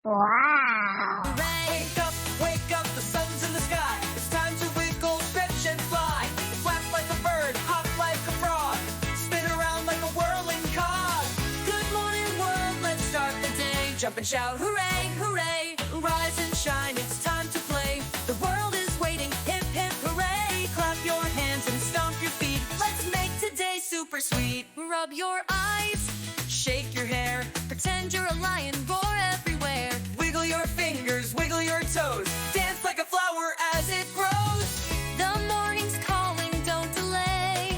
Wow! Wake up, the sun's in the sky. It's time to wiggle, stretch, and fly. Flap like a bird, hop like a frog. Spin around like a whirling cog. Good morning, world, let's start the day. Jump and shout, hooray, hooray. Rise and shine, it's time to play. The world is waiting, hip, hip, hooray. Clap your hands and stomp your feet. Let's make today super sweet. Rub your eyes, shake your hair. Pretend you're a lion, roar everywhere. Wiggle your fingers, wiggle your toes. Dance like a flower as it grows. The morning's calling, don't delay.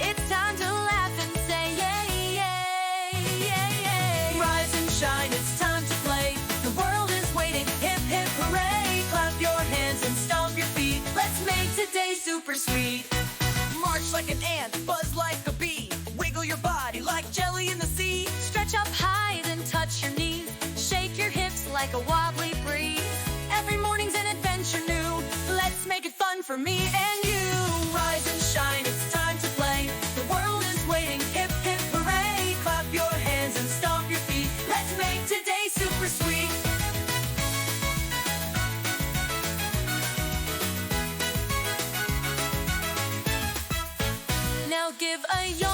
It's time to laugh and say yay, yay, yay, yay. Rise and shine, it's time to play. The world is waiting, hip, hip, hooray. Clap your hands and stomp your feet. Let's make today super sweet. March like an ant, buzz like a bee. Wiggle your body like jelly in the sea. Stretch up high, then touch your knees. Shake your hips like a wobbly breeze. Every morning's an adventure new. Let's make it fun for me and you. Rise and shine, it's time to play. The world is waiting, hip, hip, hooray. Clap your hands and stomp your feet. Let's make today super sweet. Now give a yawn.